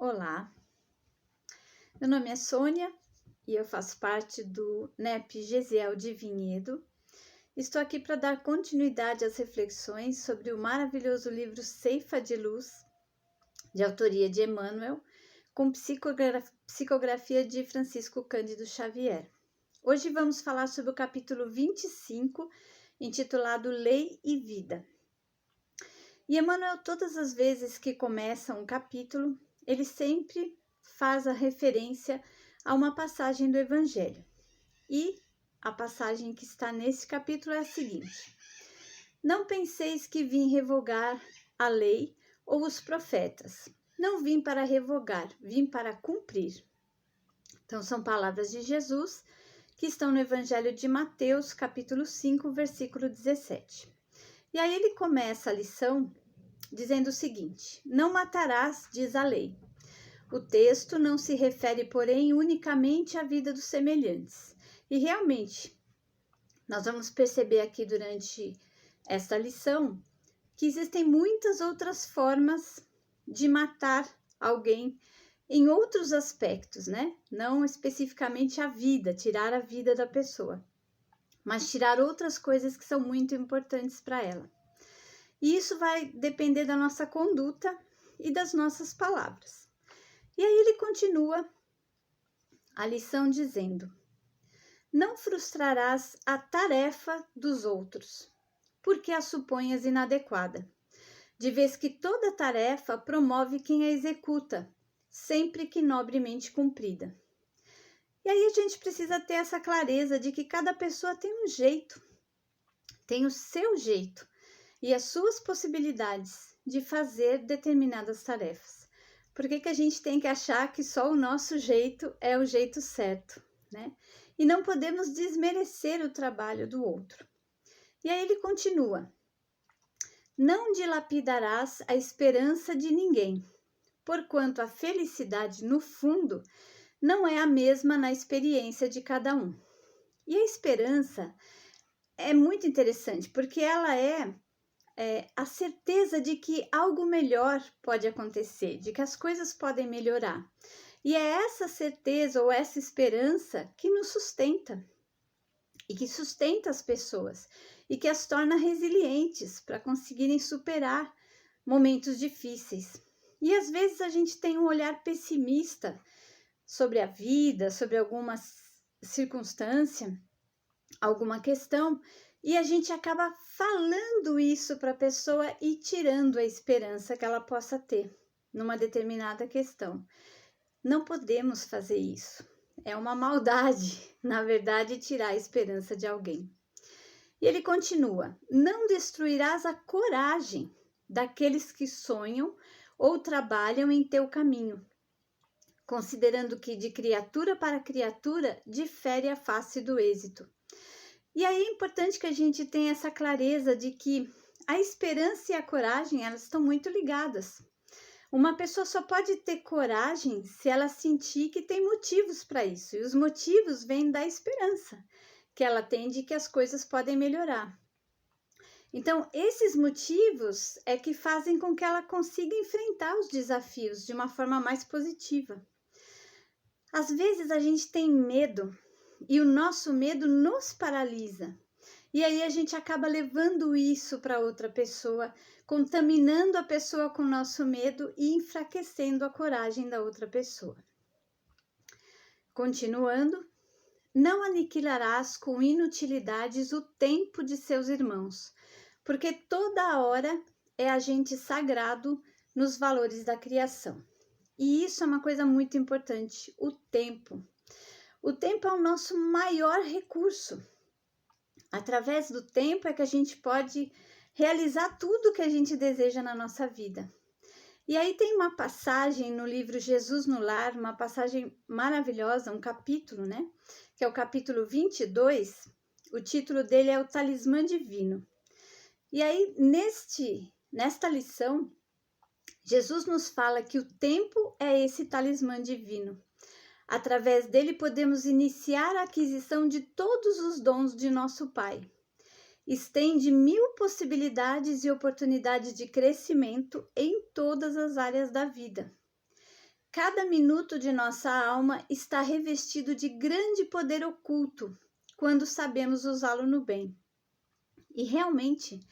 Olá, meu nome é Sônia e eu faço parte do NEP Gesiel de Vinhedo. Estou aqui para dar continuidade às reflexões sobre o maravilhoso livro Ceifa de Luz, de autoria de Emmanuel, com psicografia de Francisco Cândido Xavier. Hoje vamos falar sobre o capítulo 25, intitulado Lei e Vida. E Emmanuel, todas as vezes que começa um capítulo, ele sempre faz a referência a uma passagem do Evangelho. E a passagem que está nesse capítulo é a seguinte: Não penseis que vim revogar a lei ou os profetas. Não vim para revogar, vim para cumprir. Então, são palavras de Jesus que estão no Evangelho de Mateus, capítulo 5, versículo 17. E aí ele começa a lição dizendo o seguinte: Não matarás, diz a lei. O texto não se refere, porém, unicamente à vida dos semelhantes. E realmente, nós vamos perceber aqui durante esta lição que existem muitas outras formas de matar alguém em outros aspectos, né? Não especificamente a vida, tirar a vida da pessoa, mas tirar outras coisas que são muito importantes para ela. E isso vai depender da nossa conduta e das nossas palavras. E aí ele continua a lição dizendo: Não frustrarás a tarefa dos outros, porque a suponhas inadequada, de vez que toda tarefa promove quem a executa, sempre que nobremente cumprida. E aí a gente precisa ter essa clareza de que cada pessoa tem um jeito, tem o seu jeito e as suas possibilidades de fazer determinadas tarefas. Por que a gente tem que achar que só o nosso jeito é o jeito certo, né? E não podemos desmerecer o trabalho do outro. E aí ele continua: Não dilapidarás a esperança de ninguém, porquanto a felicidade, no fundo, não é a mesma na experiência de cada um. E a esperança é muito interessante, porque ela é a certeza de que algo melhor pode acontecer, de que as coisas podem melhorar. E é essa certeza ou essa esperança que nos sustenta e que sustenta as pessoas e que as torna resilientes para conseguirem superar momentos difíceis. E às vezes a gente tem um olhar pessimista sobre a vida, sobre alguma circunstância, alguma questão, e a gente acaba falando isso para a pessoa e tirando a esperança que ela possa ter numa determinada questão. Não podemos fazer isso. É uma maldade, na verdade, tirar a esperança de alguém. E ele continua: Não destruirás a coragem daqueles que sonham ou trabalham em teu caminho, considerando que de criatura para criatura difere a face do êxito. E aí é importante que a gente tenha essa clareza de que a esperança e a coragem, elas estão muito ligadas. Uma pessoa só pode ter coragem se ela sentir que tem motivos para isso. E os motivos vêm da esperança que ela tem de que as coisas podem melhorar. Então, esses motivos é que fazem com que ela consiga enfrentar os desafios de uma forma mais positiva. Às vezes a gente tem medo, e o nosso medo nos paralisa. E aí a gente acaba levando isso para outra pessoa, contaminando a pessoa com o nosso medo e enfraquecendo a coragem da outra pessoa. Continuando: Não aniquilarás com inutilidades o tempo de seus irmãos, porque toda hora é agente sagrado nos valores da criação. E isso é uma coisa muito importante, o tempo. O tempo é o nosso maior recurso. Através do tempo é que a gente pode realizar tudo que a gente deseja na nossa vida. E aí tem uma passagem no livro Jesus no Lar, uma passagem maravilhosa, um capítulo, né? Que é o capítulo 22. O título dele é O Talismã Divino. E aí, nesta lição, Jesus nos fala que o tempo é esse talismã divino. Através dele podemos iniciar a aquisição de todos os dons de nosso Pai. Estende 1000 possibilidades e oportunidades de crescimento em todas as áreas da vida. cada minuto de nossa alma está revestido de grande poder oculto quando sabemos usá-lo no bem. E realmente,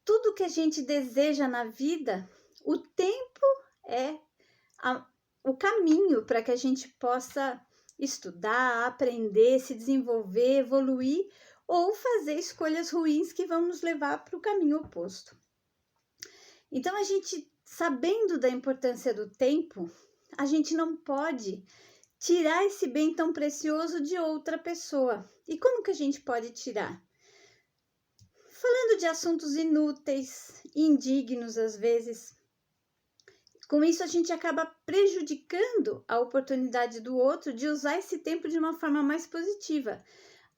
tudo que a gente deseja na vida, o tempo é o caminho para que a gente possa estudar, aprender, se desenvolver, evoluir ou fazer escolhas ruins que vão nos levar para o caminho oposto. Então, a gente, sabendo da importância do tempo, a gente não pode tirar esse bem tão precioso de outra pessoa. E como que a gente pode tirar? Falando de assuntos inúteis, indignos às vezes. Com isso, a gente acaba prejudicando a oportunidade do outro de usar esse tempo de uma forma mais positiva,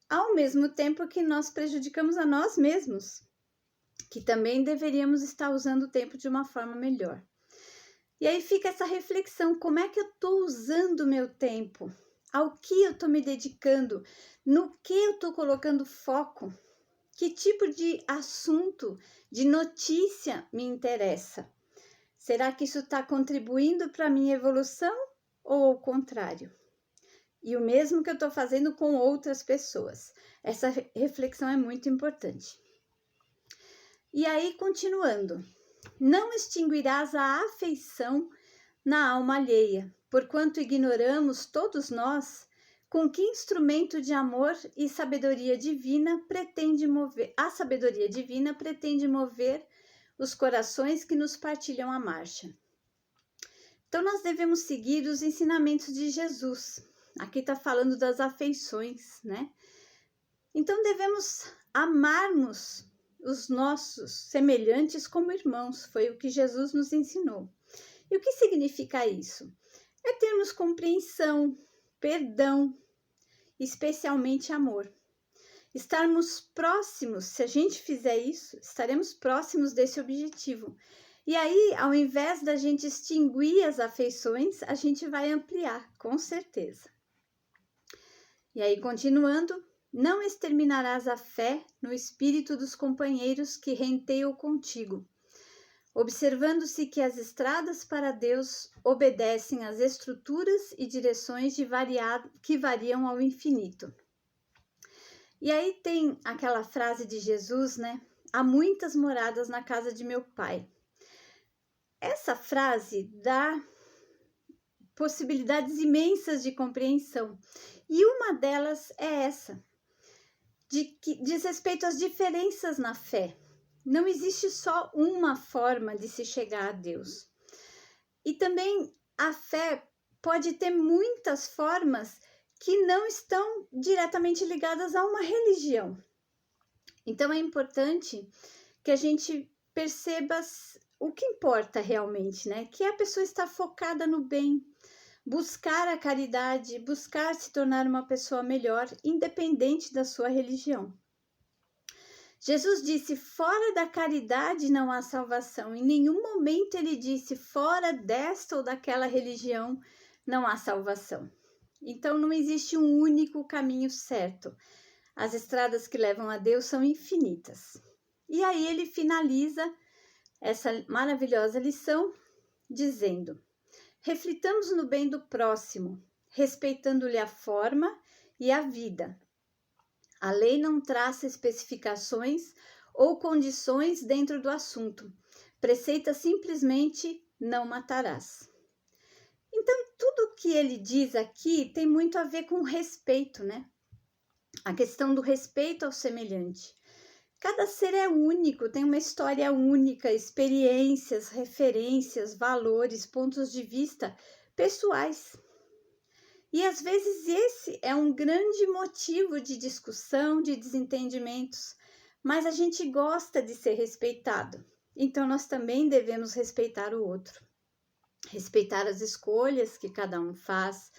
ao mesmo tempo que nós prejudicamos a nós mesmos, que também deveríamos estar usando o tempo de uma forma melhor. E aí fica essa reflexão, como é que eu estou usando o meu tempo? Ao que eu estou me dedicando? No que eu estou colocando foco? Que tipo de assunto, de notícia me interessa? Será que isso está contribuindo para a minha evolução ou ao contrário? E o mesmo que eu estou fazendo com outras pessoas. Essa reflexão é muito importante. E aí, continuando. Não extinguirás a afeição na alma alheia, porquanto ignoramos todos nós com que instrumento de amor e sabedoria divina pretende mover, a sabedoria divina pretende mover os corações que nos partilham a marcha. Então, nós devemos seguir os ensinamentos de Jesus. Aqui está falando das afeições, né? Então, devemos amarmos os nossos semelhantes como irmãos. Foi o que Jesus nos ensinou. E o que significa isso? É termos compreensão, perdão, especialmente amor. Estarmos próximos, se a gente fizer isso, estaremos próximos desse objetivo. E aí, ao invés da gente extinguir as afeições, a gente vai ampliar, com certeza. E aí, continuando, não exterminarás a fé no espírito dos companheiros que renteiam contigo, observando-se que as estradas para Deus obedecem às estruturas e direções que variam ao infinito. E aí tem aquela frase de Jesus, né? Há muitas moradas na casa de meu pai. Essa frase dá possibilidades imensas de compreensão. E uma delas é essa, que diz respeito às diferenças na fé. Não existe só uma forma de se chegar a Deus. E também a fé pode ter muitas formas que não estão diretamente ligadas a uma religião. Então é importante que a gente perceba o que importa realmente, né? Que a pessoa está focada no bem, buscar a caridade, buscar se tornar uma pessoa melhor, independente da sua religião. Jesus disse, fora da caridade não há salvação. Em nenhum momento ele disse, fora desta ou daquela religião não há salvação. Então não existe um único caminho certo. As estradas que levam a Deus são infinitas. E aí ele finaliza essa maravilhosa lição dizendo, reflitamos no bem do próximo, respeitando-lhe a forma e a vida. A lei não traça especificações ou condições dentro do assunto. Preceita simplesmente não matarás. Então, tudo que ele diz aqui tem muito a ver com respeito, né? A questão do respeito ao semelhante. Cada ser é único, tem uma história única, experiências, referências, valores, pontos de vista pessoais. E às vezes esse é um grande motivo de discussão, de desentendimentos, mas a gente gosta de ser respeitado. Então nós também devemos respeitar o outro, respeitar as escolhas que cada um faz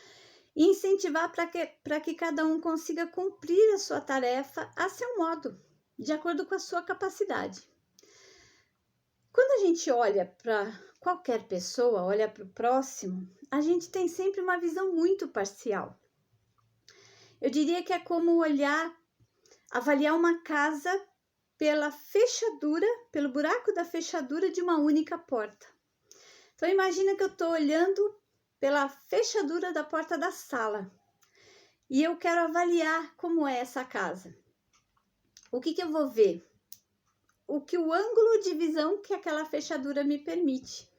e incentivar para que cada um consiga cumprir a sua tarefa a seu modo, de acordo com a sua capacidade. Quando a gente olha para qualquer pessoa, olha para o próximo, a gente tem sempre uma visão muito parcial. Eu diria que é como avaliar uma casa pela fechadura, pelo buraco da fechadura de uma única porta. Então imagina que eu estou olhando pela fechadura da porta da sala. E eu quero avaliar como é essa casa. O que eu vou ver? O ângulo de visão que aquela fechadura me permite.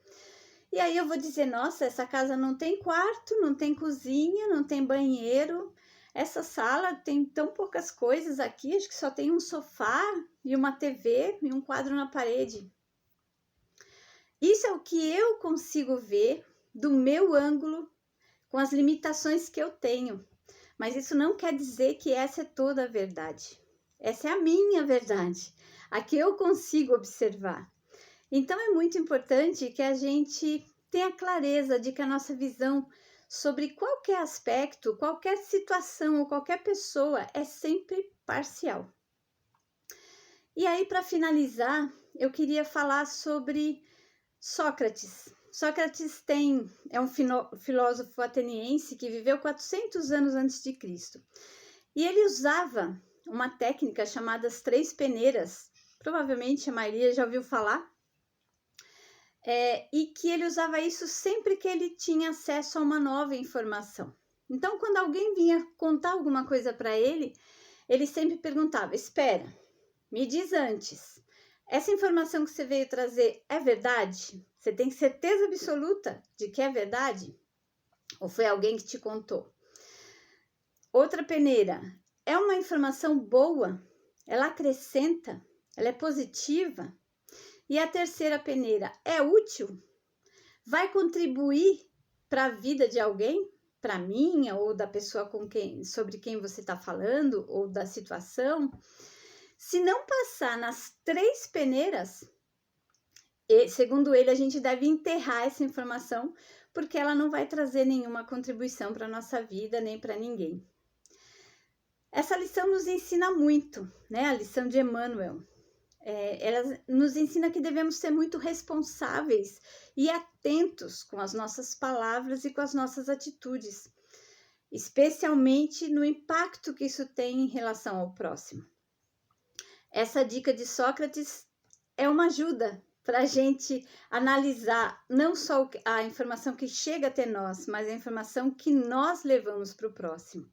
E aí eu vou dizer, nossa, essa casa não tem quarto, não tem cozinha, não tem banheiro. Essa sala tem tão poucas coisas aqui, acho que só tem um sofá e uma TV e um quadro na parede. Isso é o que eu consigo ver do meu ângulo, com as limitações que eu tenho. Mas isso não quer dizer que essa é toda a verdade. Essa é a minha verdade, a que eu consigo observar. Então é muito importante que a gente tenha clareza de que a nossa visão sobre qualquer aspecto, qualquer situação ou qualquer pessoa é sempre parcial. E aí, para finalizar, eu queria falar sobre Sócrates. Sócrates é um filósofo ateniense que viveu 400 anos antes de Cristo. E ele usava uma técnica chamada as 3 peneiras, provavelmente a maioria já ouviu falar, e que ele usava isso sempre que ele tinha acesso a uma nova informação. Então, quando alguém vinha contar alguma coisa para ele, ele sempre perguntava, espera, me diz antes, essa informação que você veio trazer é verdade? Você tem certeza absoluta de que é verdade? Ou foi alguém que te contou? Outra peneira, é uma informação boa? Ela acrescenta? Ela é positiva? E a terceira peneira, é útil? Vai contribuir para a vida de alguém? Para a minha ou da pessoa sobre quem você está falando ou da situação? Se não passar nas 3 peneiras, segundo ele, a gente deve enterrar essa informação, porque ela não vai trazer nenhuma contribuição para a nossa vida, nem para ninguém. Essa lição nos ensina muito, né? A lição de Emmanuel. Ela nos ensina que devemos ser muito responsáveis e atentos com as nossas palavras e com as nossas atitudes, especialmente no impacto que isso tem em relação ao próximo. Essa dica de Sócrates é uma ajuda para a gente analisar não só a informação que chega até nós, mas a informação que nós levamos para o próximo.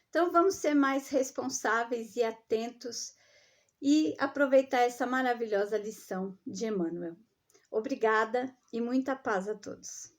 Então, vamos ser mais responsáveis e atentos e aproveitar essa maravilhosa lição de Emmanuel. Obrigada e muita paz a todos.